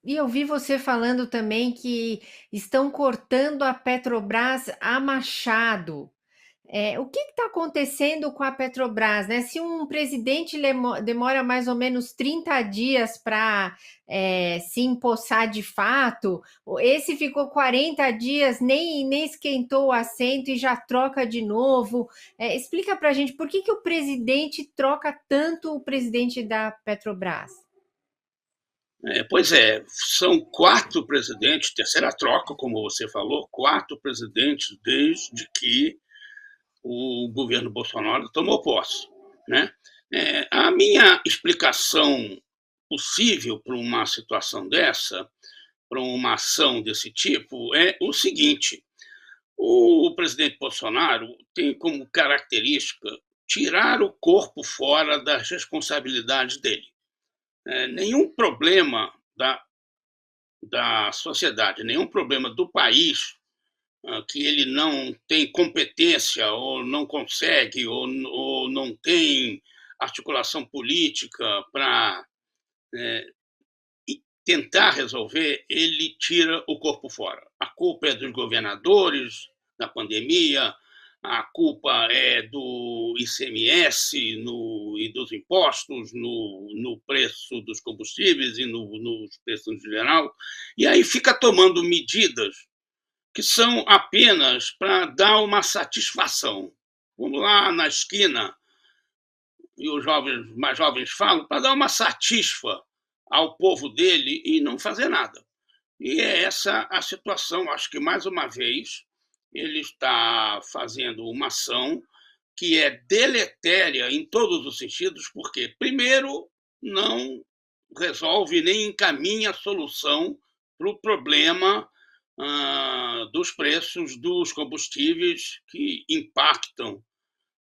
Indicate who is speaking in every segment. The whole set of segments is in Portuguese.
Speaker 1: E eu vi você falando também que estão cortando a Petrobras a machado. O que está acontecendo com a Petrobras, né? Se um presidente demora mais ou menos 30 dias para se empossar de fato, esse ficou 40 dias, nem esquentou o assento e já troca de novo. Explica para a gente por que o presidente troca tanto o presidente da Petrobras?
Speaker 2: Pois é, são quatro presidentes, terceira troca, como você falou, quatro presidentes desde que o governo Bolsonaro tomou posse, né? A minha explicação possível para uma situação dessa, para uma ação desse tipo, é o seguinte: o presidente Bolsonaro tem como característica tirar o corpo fora das responsabilidades dele. Nenhum problema da sociedade, nenhum problema do país que ele não tem competência ou não consegue ou não tem articulação política para tentar resolver, ele tira o corpo fora. A culpa é dos governadores da pandemia, a culpa é do ICMS e dos impostos no preço dos combustíveis e nos preços em geral, e aí fica tomando medidas que são apenas para dar uma satisfação. Vamos lá na esquina, e os jovens, mais jovens falam, para dar uma satisfa ao povo dele e não fazer nada. E é essa a situação. Acho que, mais uma vez, ele está fazendo uma ação que é deletéria em todos os sentidos, porque, primeiro, não resolve nem encaminha a solução para o problema dos preços dos combustíveis que impactam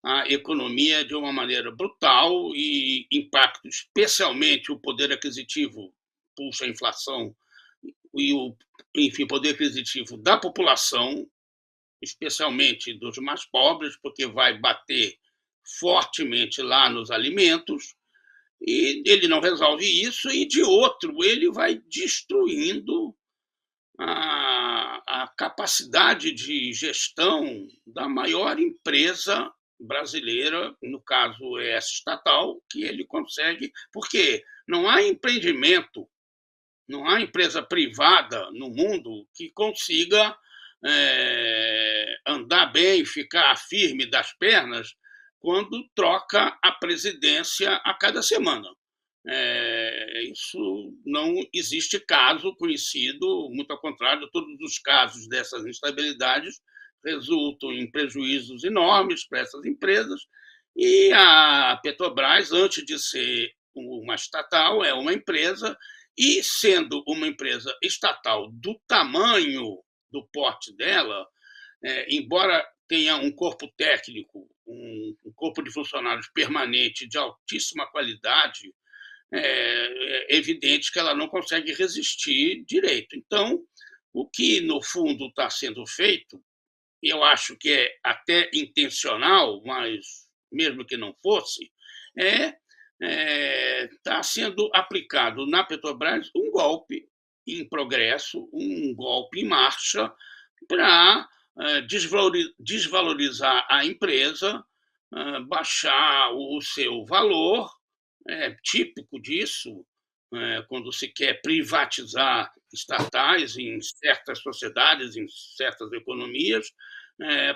Speaker 2: a economia de uma maneira brutal e impacta especialmente o poder aquisitivo, puxa a inflação e o, enfim, poder aquisitivo da população, especialmente dos mais pobres, porque vai bater fortemente lá nos alimentos, e ele não resolve isso, e de outro, ele vai destruindo a capacidade de gestão da maior empresa brasileira, no caso é essa estatal, que ele consegue, porque não há empreendimento, não há empresa privada no mundo que consiga andar bem, ficar firme das pernas quando troca a presidência a cada semana. Isso não existe caso conhecido, muito ao contrário, todos os casos dessas instabilidades resultam em prejuízos enormes para essas empresas, e a Petrobras, antes de ser uma estatal, é uma empresa, e sendo uma empresa estatal do tamanho do porte dela, embora tenha um corpo técnico, um corpo de funcionários permanente de altíssima qualidade, é evidente que ela não consegue resistir direito. Então, o que, no fundo, está sendo feito, e eu acho que é até intencional, mas mesmo que não fosse, está sendo aplicado na Petrobras um golpe em progresso, um golpe em marcha para desvalorizar a empresa, baixar o seu valor. É típico disso, quando se quer privatizar estatais em certas sociedades, em certas economias,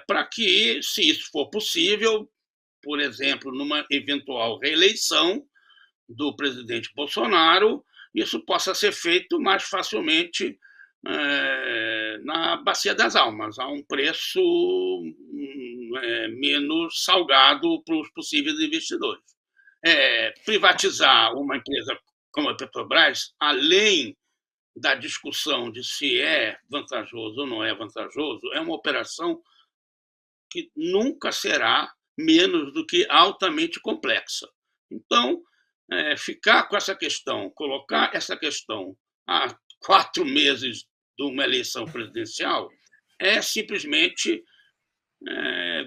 Speaker 2: para que, se isso for possível, por exemplo, numa eventual reeleição do presidente Bolsonaro, isso possa ser feito mais facilmente na Bacia das Almas, a um preço menos salgado para os possíveis investidores. Privatizar uma empresa como a Petrobras, além da discussão de se é vantajoso ou não é vantajoso, é uma operação que nunca será menos do que altamente complexa. Então, ficar com essa questão, colocar essa questão há 4 meses de uma eleição presidencial, é simplesmente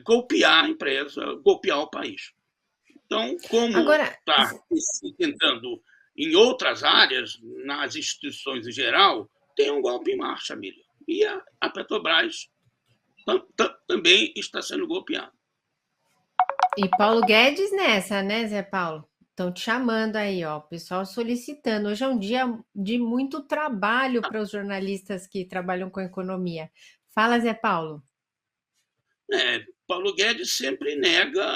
Speaker 2: golpear a empresa, golpear o país. Então, como
Speaker 1: Agora,
Speaker 2: está se tentando em outras áreas, nas instituições em geral, tem um golpe em marcha, Miriam. E a Petrobras também está sendo golpeada.
Speaker 1: E Paulo Guedes nessa, né, Zé Paulo? Estão te chamando aí, ó, o pessoal solicitando. Hoje é um dia de muito trabalho para os jornalistas que trabalham com economia. Fala, Zé Paulo.
Speaker 2: Paulo Guedes sempre nega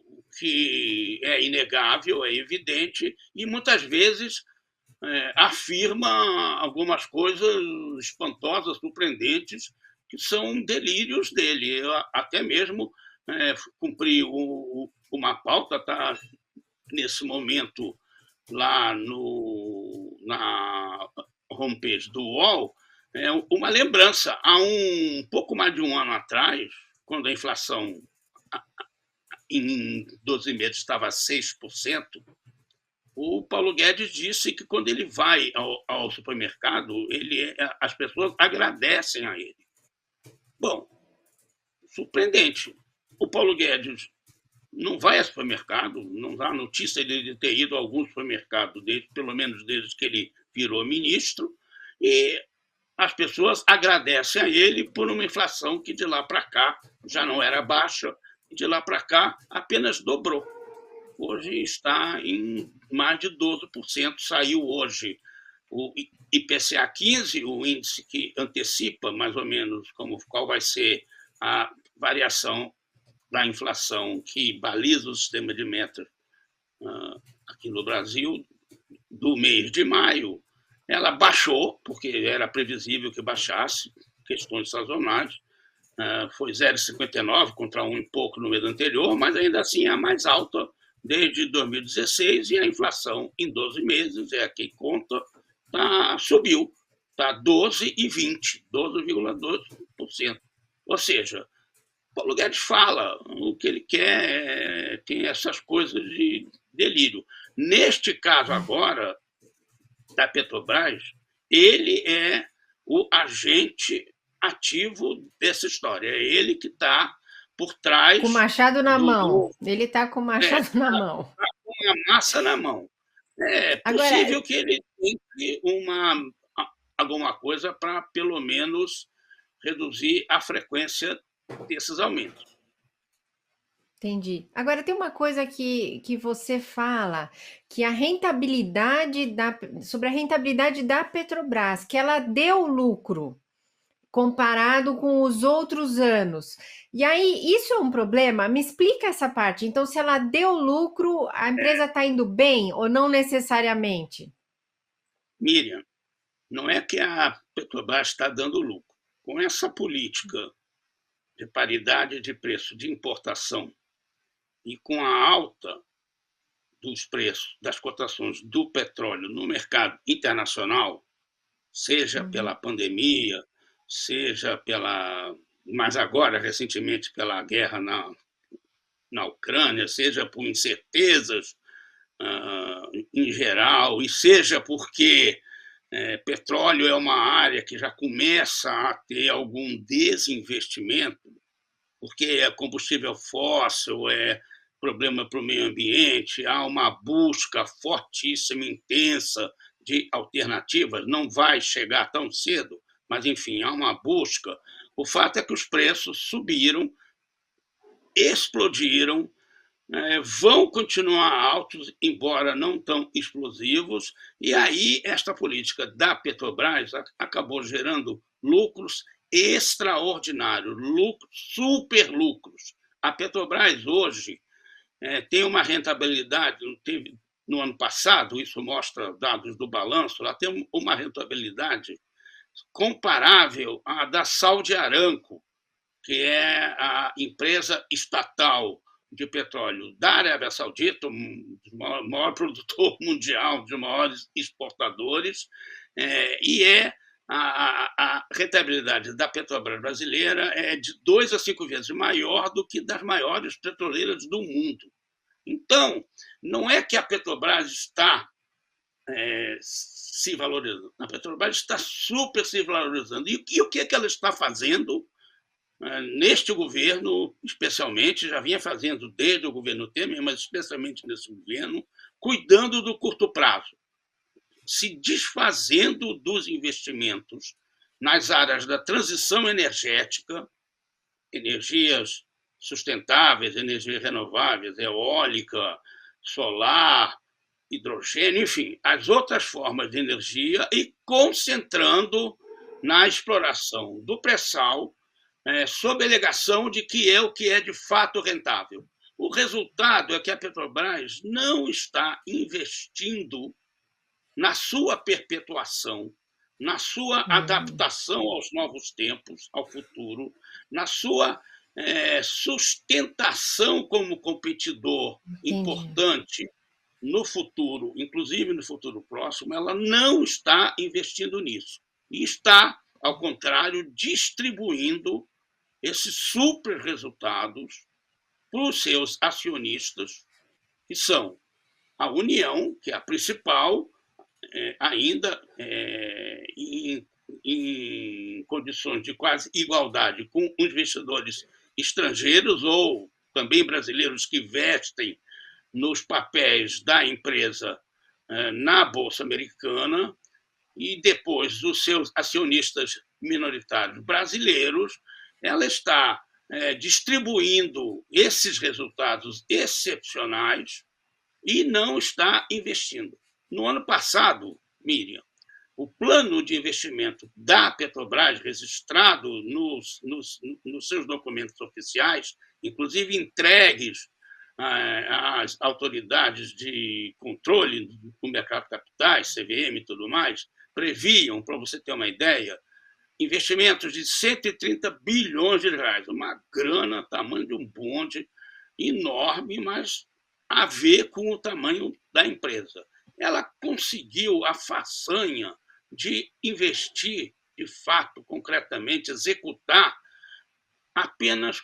Speaker 2: o que é inegável, é evidente, e muitas vezes afirma algumas coisas espantosas, surpreendentes, que são delírios dele. Eu até mesmo cumpri uma pauta, está nesse momento lá na homepage do UOL, uma lembrança. Há um pouco mais de um ano atrás, quando a inflação em 12 meses estava a 6%, o Paulo Guedes disse que quando ele vai ao supermercado, as pessoas agradecem a ele. Bom, surpreendente. O Paulo Guedes não vai ao supermercado, não dá notícia de ter ido a algum supermercado, pelo menos desde que ele virou ministro, e as pessoas agradecem a ele por uma inflação que de lá para cá já não era baixa, e de lá para cá apenas dobrou. Hoje está em mais de 12%, saiu hoje o IPCA 15, o índice que antecipa mais ou menos qual vai ser a variação da inflação que baliza o sistema de metas aqui no Brasil, do mês de maio. Ela baixou, porque era previsível que baixasse, questões sazonais, foi 0,59 contra 1 e pouco no mês anterior, mas ainda assim é a mais alta desde 2016, e a inflação em 12 meses, quem conta, subiu, está 12,20%, 12,2%. Ou seja, Paulo Guedes fala o que ele quer, tem essas coisas de delírio. Neste caso agora, da Petrobras, ele é o agente ativo dessa história, é ele que está por trás.
Speaker 1: Com o machado na mão. Ele está com o machado na mão.
Speaker 2: Tá com a massa na mão. É possível agora, que ele tenha alguma coisa para, pelo menos, reduzir a frequência desses aumentos.
Speaker 1: Entendi. Agora tem uma coisa que você fala, que sobre a rentabilidade da Petrobras, que ela deu lucro comparado com os outros anos. E aí, isso é um problema? Me explica essa parte. Então, se ela deu lucro, a empresa está indo bem ou não necessariamente?
Speaker 2: Miriam, não é que a Petrobras está dando lucro. Com essa política de paridade de preço de importação e com a alta dos preços, das cotações do petróleo no mercado internacional, seja pela pandemia, seja mas agora, recentemente, pela guerra na Ucrânia, seja por incertezas em geral, e seja porque petróleo é uma área que já começa a ter algum desinvestimento, porque é combustível fóssil, é problema para o meio ambiente, há uma busca fortíssima, intensa de alternativas, não vai chegar tão cedo, mas, enfim, há uma busca. O fato é que os preços subiram, explodiram, vão continuar altos, embora não tão explosivos, e aí esta política da Petrobras acabou gerando lucros extraordinários, super lucros. A Petrobras hoje tem uma rentabilidade, teve no ano passado, isso mostra dados do balanço, ela tem uma rentabilidade comparável à da Saudi Aramco, que é a empresa estatal de petróleo da Arábia Saudita, o maior produtor mundial, dos maiores exportadores, e a rentabilidade da Petrobras brasileira é de 2 a 5 vezes maior do que das maiores petroleiras do mundo. Então, não é que a Petrobras está se valorizando, a Petrobras está super se valorizando. E o que é que ela está fazendo neste governo, especialmente, já vinha fazendo desde o governo Temer, mas especialmente nesse governo, cuidando do curto prazo, se desfazendo dos investimentos nas áreas da transição energética, energias sustentáveis, energias renováveis, eólica, solar, hidrogênio, enfim, as outras formas de energia, e concentrando na exploração do pré-sal, sob a alegação de que é o que é de fato rentável. O resultado é que a Petrobras não está investindo na sua perpetuação, na sua adaptação aos novos tempos, ao futuro, na sua sustentação como competidor importante no futuro, inclusive no futuro próximo. Ela não está investindo nisso. E está, ao contrário, distribuindo esses super resultados para os seus acionistas, que são a União, que é a principal, ainda em condições de quase igualdade com investidores estrangeiros ou também brasileiros que vestem nos papéis da empresa na Bolsa Americana, e depois os seus acionistas minoritários brasileiros. Ela está distribuindo esses resultados excepcionais e não está investindo. No ano passado, Miriam, o plano de investimento da Petrobras, registrado nos seus documentos oficiais, inclusive entregues às autoridades de controle do mercado de capitais, CVM e tudo mais, previam, para você ter uma ideia, investimentos de 130 bilhões de reais, uma grana tamanho de um bonde, enorme, mas a ver com o tamanho da empresa. Ela conseguiu a façanha de investir, de fato, concretamente, executar apenas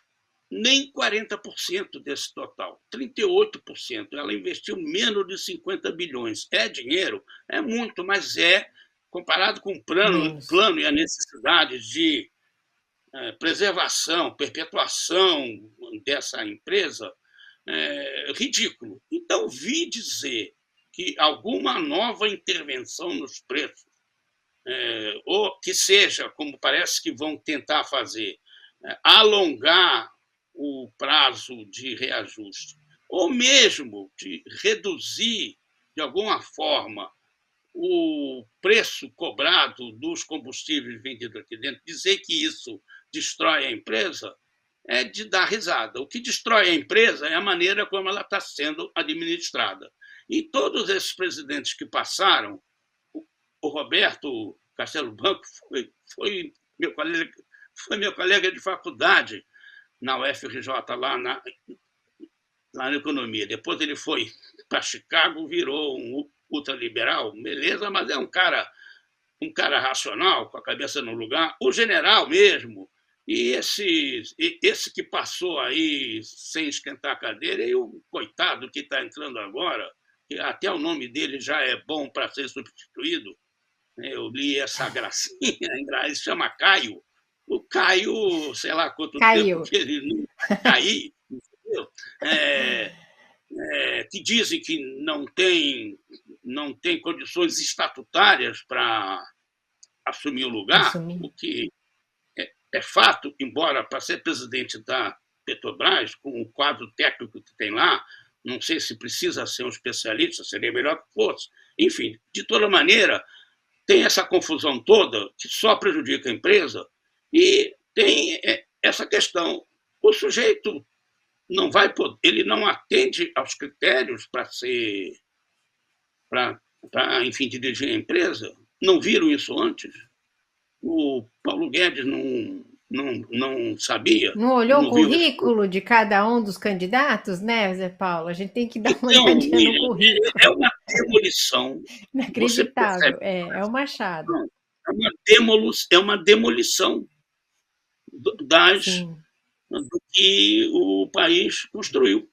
Speaker 2: nem 40% desse total, 38%. Ela investiu menos de 50 bilhões. É dinheiro? É muito, mas comparado com o plano e a necessidade de preservação, perpetuação dessa empresa, ridículo. Então, vi dizer que alguma nova intervenção nos preços, ou que seja, como parece que vão tentar fazer, alongar o prazo de reajuste, ou mesmo de reduzir, de alguma forma, o preço cobrado dos combustíveis vendidos aqui dentro, dizer que isso destrói a empresa, é de dar risada. O que destrói a empresa é a maneira como ela está sendo administrada. E todos esses presidentes que passaram, o Roberto Castelo Branco foi meu colega de faculdade na UFRJ, lá na economia. Depois ele foi para Chicago, virou um ultraliberal, beleza, mas é um cara racional, com a cabeça no lugar. O general mesmo, e esse que passou aí sem esquentar a cadeira, e o coitado que está entrando agora, que até o nome dele já é bom para ser substituído. Eu li essa gracinha, ele se chama Caio. O Caio, sei lá quanto tempo que ele não vai cair, entendeu? Que dizem que não tem condições estatutárias para assumir o lugar, o que é fato, embora para ser presidente da Petrobras, com o quadro técnico que tem lá, não sei se precisa ser um especialista, seria melhor que fosse. Enfim, de toda maneira, tem essa confusão toda que só prejudica a empresa, e tem essa questão. O sujeito não vai poder, ele não atende aos critérios para enfim, dirigir a empresa. Não viram isso antes? O Paulo Guedes não sabia.
Speaker 1: Não olhou o currículo de cada um dos candidatos, né, Zé Paulo? A gente tem que dar uma olhadinha no currículo.
Speaker 2: É uma demolição.
Speaker 1: Inacreditável. É o Machado.
Speaker 2: É uma demolição do que o país construiu.